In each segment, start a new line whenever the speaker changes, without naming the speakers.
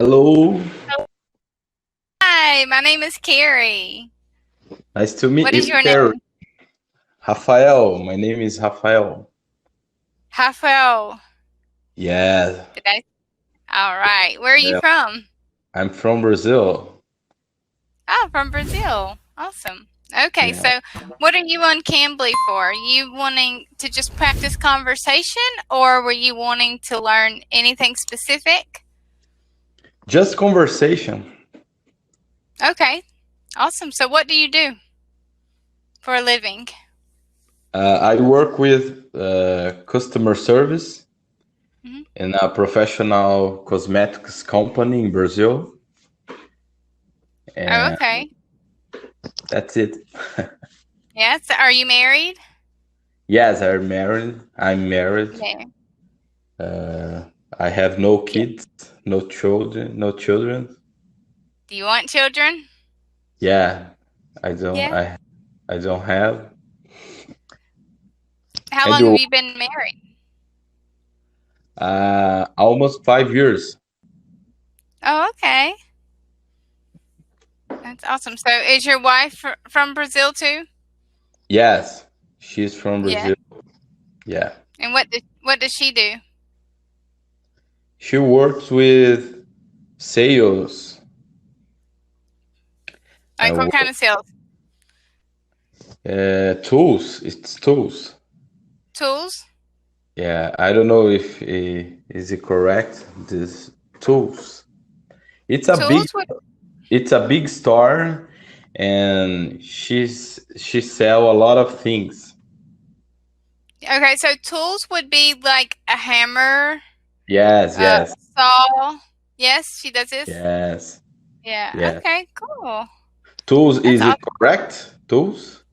Hello,
Hi, my name is Carrie.
nice to meet
What is
you,
your
Carrie.
name?
Rafael, my name is Rafael.
Rafael.
Yeah,
Did I? All right. Where are you
yeah,
from?
I'm from Brazil.
Oh, from Brazil. Awesome. Okay,
Yeah,
so what are you on Cambly for? Are you wanting to just practice conversation or were you wanting to learn anything specific?
just conversation.
Okay, awesome. So what do you do for a living?
I work with customer service
Hmm.
in a professional cosmetics company in Brazil,
Oh,
and
okay.
that's it.
Yes. Are you married?
Yes, I'm married. I'm married.
Yeah.
Uh, I have no
Yeah.
kids, no children, no children.
Do you want children?
Yeah, I don't.
Yeah.
I don't have.
How
And
long have
you?
you been married?
Almost 5 years.
Oh, okay. That's awesome. So is your wife from Brazil too?
Yes, she's from
Yeah.
Brazil. Yeah,
And what does she do?
she works with sales.
Like what kind of sales?
Tools. It's tools.
Tools?
Yeah, I don't know if is it correct. This tools. It's a big.
Tools would
It's a big store, and she sell a lot of things.
Okay, so tools would be like a hammer,
Yes,
a
yes,
saw. Yes, she does this?
yes,
Yeah.
yes.
Okay, cool.
Tools.
That's
Is it
awesome.
correct? Tools.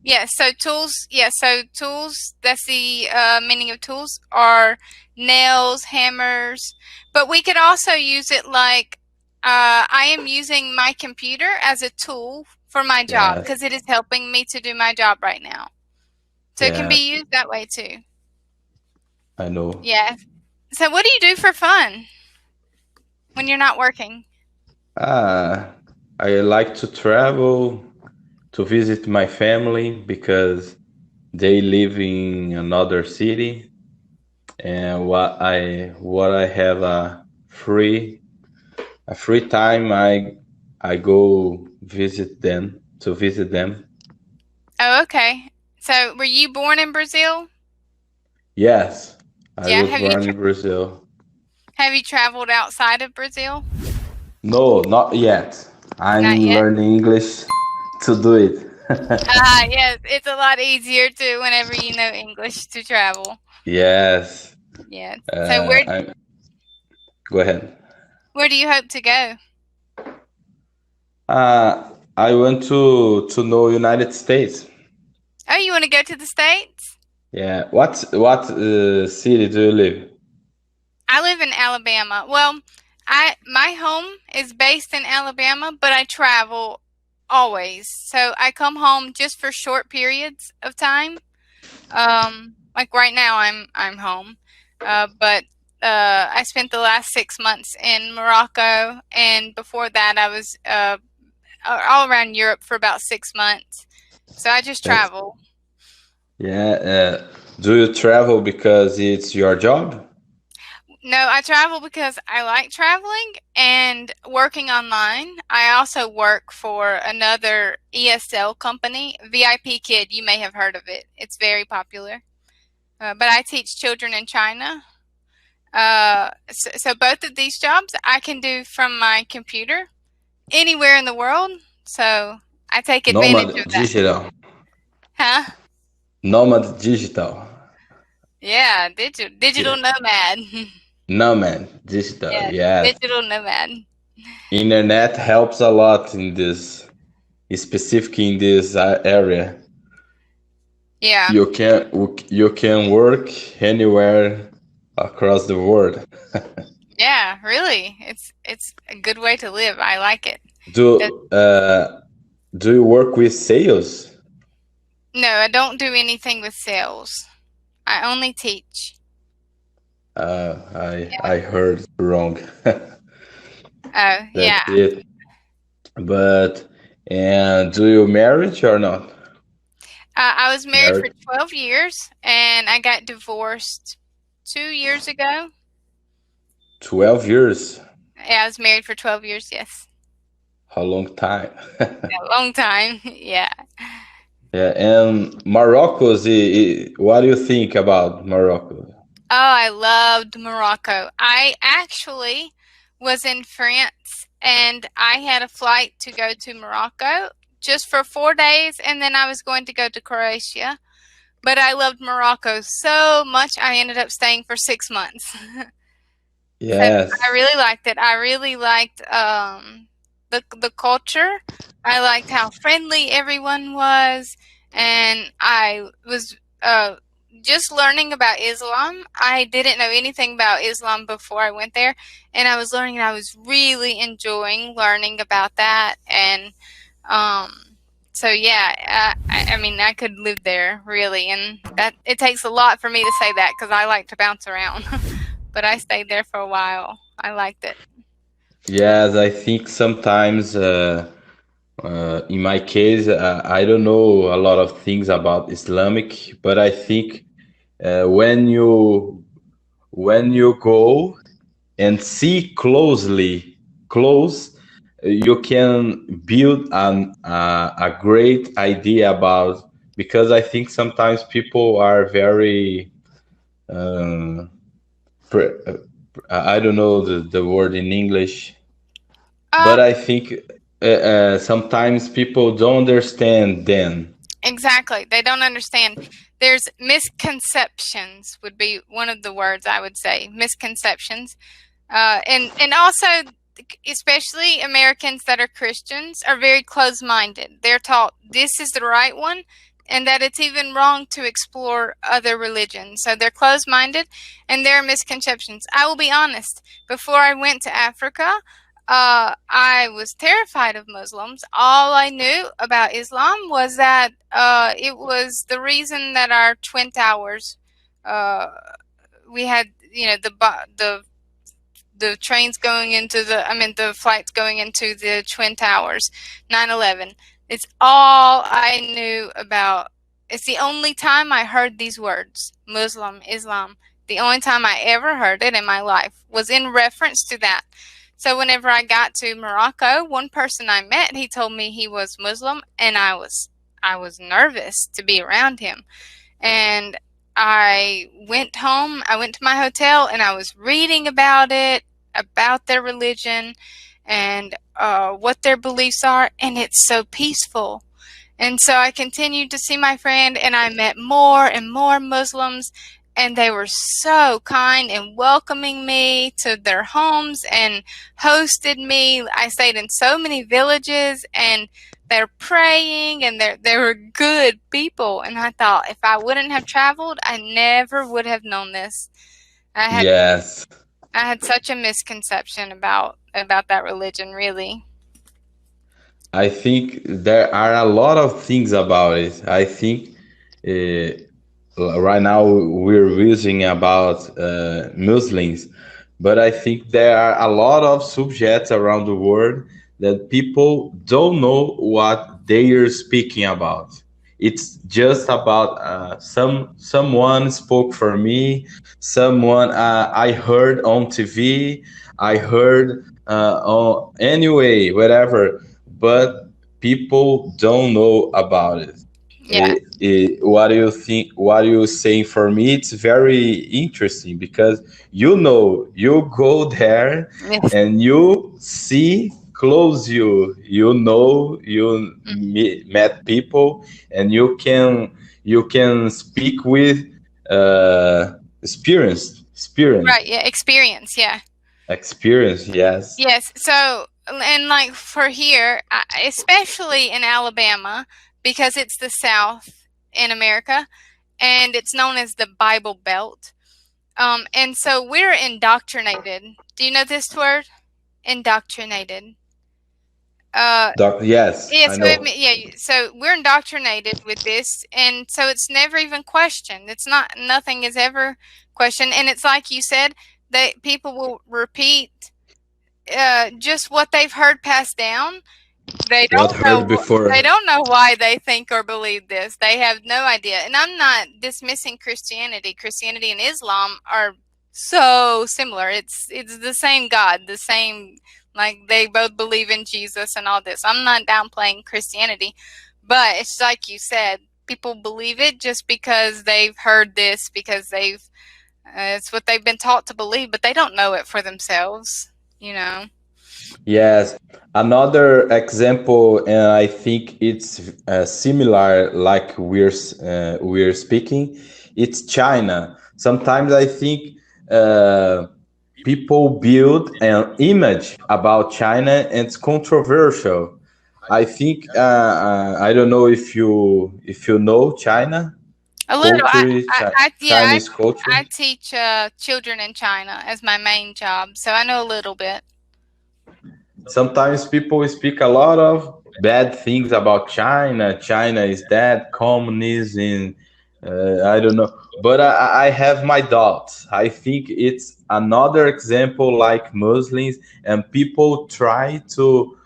Yes, so tools, yes, so tools, that's the meaning of tools are nails, hammers, but we could also use it like I am using my computer as a tool for my job
Yes,
because it is helping me to do my job right now. So it can
yeah,
be used that way too.
I know.
Yeah. So what do you do for fun when you're not working?
Ah, I like to travel to visit my family because they live in another city, and what I have a free time, I go visit them.
Oh, okay. So were you born in Brazil?
Yes, I
Yeah.
was born in Brazil.
Have you traveled outside of Brazil?
No, not yet.
Not
I'm
yet.
learning English to do it.
Yes, it's a lot easier to whenever you know English to travel.
Yes.
Yes. So where
I Go ahead.
where do you hope to go?
I want to know United States.
Oh, you want to go to the States?
Yeah. What city do you live?
I live in Alabama. Well, I my home is based in Alabama, but I travel always. So I come home just for short periods of time. Like right now I'm home. But I spent the last 6 months in Morocco, and before that I was all around Europe for about 6 months. So I just
That's
travel.
yeah. Do you travel because it's your job?
No, I travel because I like traveling and working online. I also work for another ESL company, VIP Kid. You may have heard of it. It's very popular. But I teach children in China. So both of these jobs I can do from my computer anywhere in the world. So I take advantage
Nomad
of that.
digital.
Huh?
Nomad digital.
Yeah, digital
Yeah.
nomad.
Nomad digital.
Yeah,
Yes.
digital nomad.
Internet helps a lot in this, specific in this area.
Yeah.
You can work anywhere across the world.
Yeah, really. It's a good way to live. I like it. That,
Do do you work with sales?
no, I don't do anything with sales. I only teach.
I
Yeah.
I heard wrong.
Oh,
That's
yeah.
it. But and do you married or not?
I was married for
Married?
12 years and I got divorced 2 years ago.
12 years.
Yeah, I was married for 12 years, yes.
How long time?
A long time. Yeah.
Yeah, and Morocco's. What do you think about Morocco?
Oh, I loved Morocco. I actually was in France and I had a flight to go to Morocco just for 4 days and then I was going to go to Croatia. But I loved Morocco so much I ended up staying for 6 months. So I
Yes,
really liked it. I really liked the culture. I liked how friendly everyone was, and I was just learning about Islam. I didn't know anything about Islam before I went there, and I was learning. And I was really enjoying learning about that, and um, so yeah, I mean, I could live there really, and that it takes a lot for me to say that because I like to bounce around. But I stayed there for a while. I liked it.
yes. I think sometimes, in my case, I don't know a lot of things about Islamic, but I think when you go and see close, you can build a great idea about, because I think sometimes people are very uh, I don't know the word in English,
Uh,
but I think sometimes people don't understand then.
exactly. They don't understand. There's misconceptions would be one of the words I would say. Misconceptions. And also, especially Americans that are Christians are very close-minded. They're taught this is the right one, and that it's even wrong to explore other religions. So they're closed-minded, and there are misconceptions. I will be honest. Before I went to Africa, I was terrified of Muslims. All I knew about Islam was that it was the reason that our twin towers, uh, we had, the trains going into the flights going into the Twin Towers, 9/11. It's all I knew about. It's the only time I heard these words, Muslim, Islam. The only time I ever heard it in my life was in reference to that. So whenever I got to Morocco, one person I met, he told me he was Muslim, and I was nervous to be around him. And I went home, I went to my hotel, and I was reading about it, about their religion, and what their beliefs are, and it's so peaceful. And so I continued to see my friend, and I met more and more Muslims, and they were so kind and welcoming me to their homes and hosted me. I stayed in so many villages, and they're praying, and they were good people. And I thought if I wouldn't have traveled, I never would have known this. I had
Yes,
I had such a misconception about that religion, really.
I think there are a lot of things about it. I think right now we're using about Muslims, but I think there are a lot of subjects around the world that people don't know what they are speaking about. It's just about someone spoke for me, someone I heard on TV, I heard on anyway, whatever, but people don't know about it.
Yeah.
What do you think? What you saying for me? It's very interesting because you go there
Yes.
and you see close you met people and you can speak with experience
Right. Yeah. Experience. Yeah.
experience. Yes,
Yes. So, and like for here, especially in Alabama, because it's the South in America, and it's known as the Bible Belt. And so we're indoctrinated. Do you know this word? Indoctrinated. Uh,
yes,
yeah.
I
So
know.
yeah. So we're indoctrinated with this, and so it's never even questioned. It's not. Nothing is ever questioned, and it's like you said that people will repeat just what they've heard passed down. They
What
don't
heard
know.
before?
They don't know why they think or believe this. They have no idea. And I'm not dismissing Christianity. Christianity and Islam are so similar. It's the same God, the same, like they both believe in Jesus and all this. I'm not downplaying Christianity, but it's like you said, people believe it just because they've heard this, because they've it's what they've been taught to believe, but they don't know it for themselves, you know.
Yes, another example, and I think it's similar, like we're speaking. It's China. Sometimes I think people build an image about China, and it's controversial. I think I don't know if you know China
A little.
culture,
Yeah,
Chinese culture.
I teach children in China as my main job, so I know a little bit.
Sometimes people speak a lot of bad things about China. China is that communism. I don't know, but I have my doubts. I think it's another example like Muslims, and people try to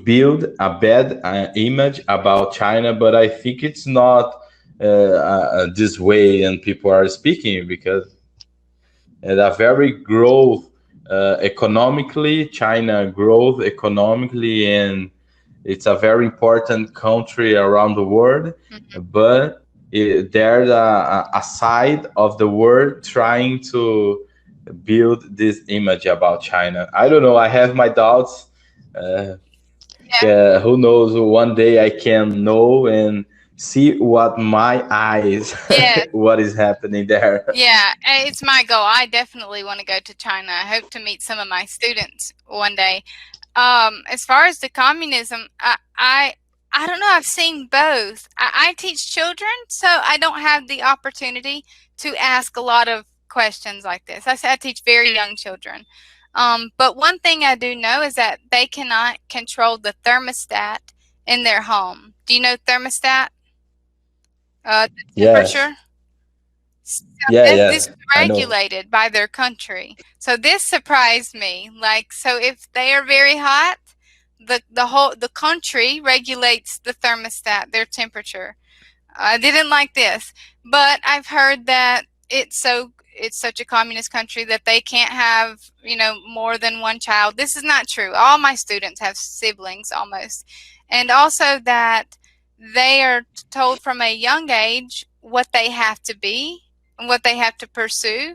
build a bad image about China, but I think it's not this way, and people are speaking because at a very growth economically. China growth economically, and it's a very important country around the world. But there's a side of the world trying to build this image about China. I don't know. I have my doubts. Who knows? One day I can know and see what my eyes,
Yeah,
what is happening there.
yeah, it's my goal. I definitely want to go to China. I hope to meet some of my students one day. As far as the communism, I don't know. I've seen both. I teach children, so I don't have the opportunity to ask a lot of questions like this. I teach very young children. But one thing I do know is that they cannot control the thermostat in their home. Do you know thermostat? The
Yes.
temperature. So
Yeah,
this
yeah,
is
I know.
regulated by their country. So this surprised me. Like, so if they are very hot, the country regulates the thermostat, their temperature. I didn't like this, but I've heard that it's such a communist country that they can't have, more than one child. This is not true. All my students have siblings almost. And also that they are told from a young age what they have to be and what they have to pursue.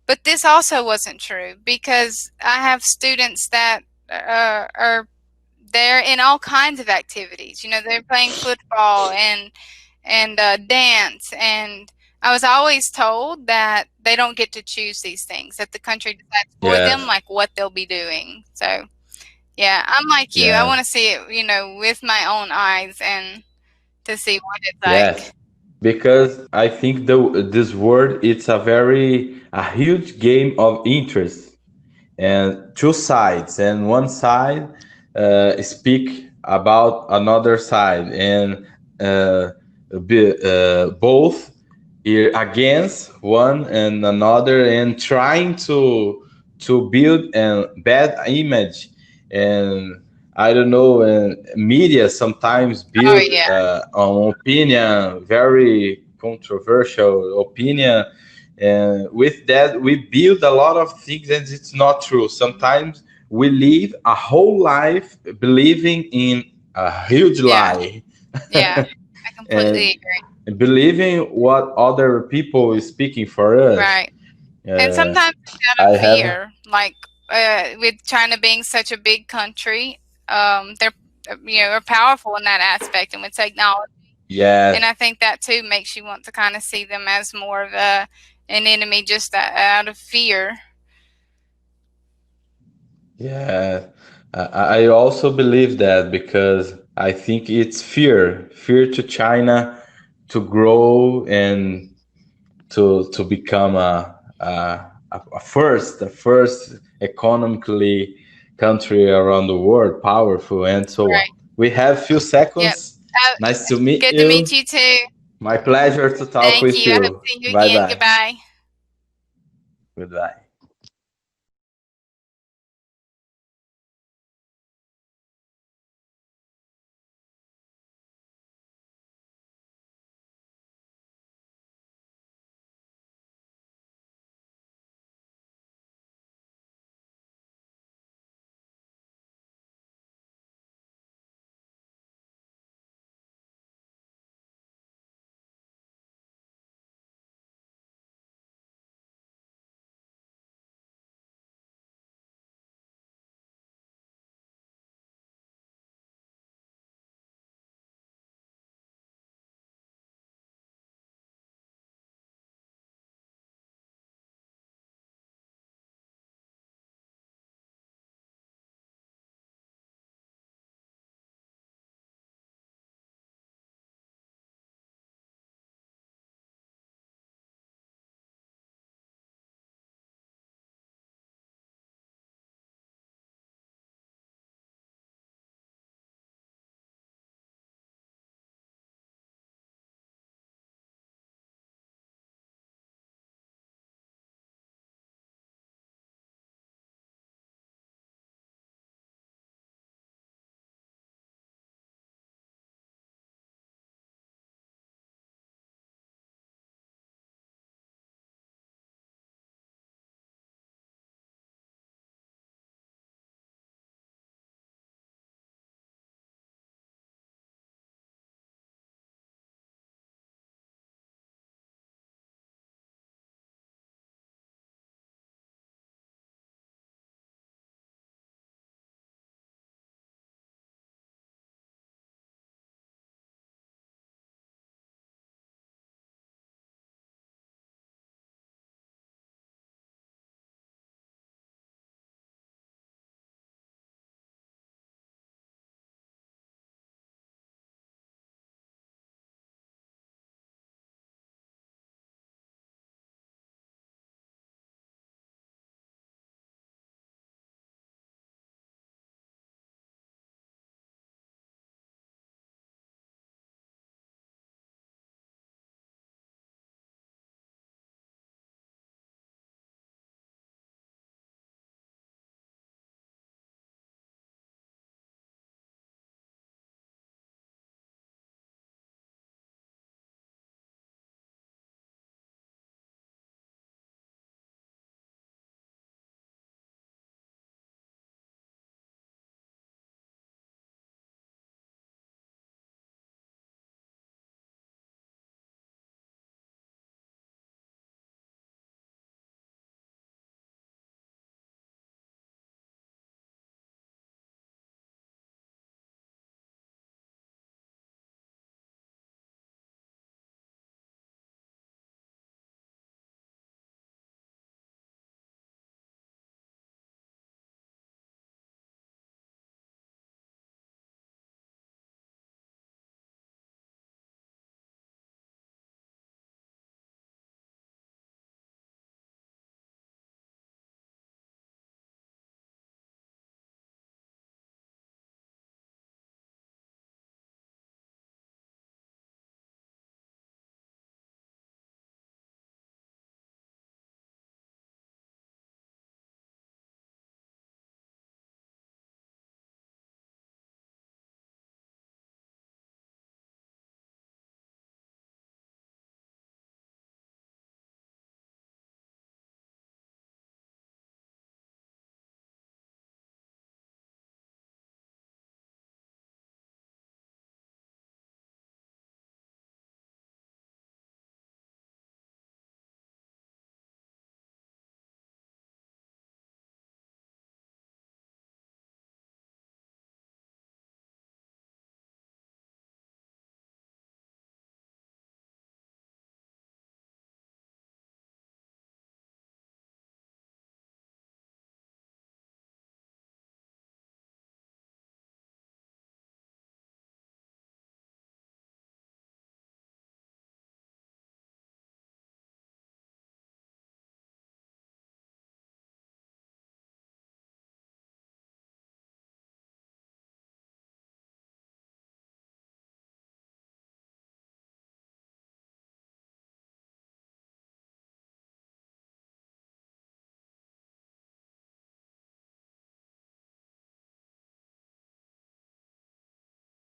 But this also wasn't true, because I have students that are they're in all kinds of activities. They're playing football and dance, and I was always told that they don't get to choose these things, that the country decides for them,
Yes,
like what they'll be doing. So yeah, I'm like you. I
yes,
want to see it, with my own eyes and to see what it's
yes.
like.
Because I think this word it's a huge game of interest and two sides, and one side speak about another side, and uh, both against one and another, and trying to build a bad image. And I don't know, media sometimes
Oh
build
yeah,
an opinion, very controversial opinion, and with that we build a lot of things, and it's not true. Sometimes we live a whole life believing in a huge
yeah,
lie,
yeah. I
and
completely agree.
believing what other people is speaking for us.
Right. And
Uh,
sometimes it's out of
I have,
fear, like with China being such a big country, they're are powerful in that aspect and with technology. And
yes,
I think that too makes you want to kind of see them as more of an enemy, just out of fear.
yeah. I also believe that because I think it's fear to China to grow and to become a first economically country around the world, powerful and so on.
Right.
We have few
Yep.
seconds.
Uh,
Nice to meet
Good to meet
you.
you too.
My pleasure to talk
Thank
with
you. I hope
you.
to see you
Bye
again.
bye.
Goodbye.
Goodbye.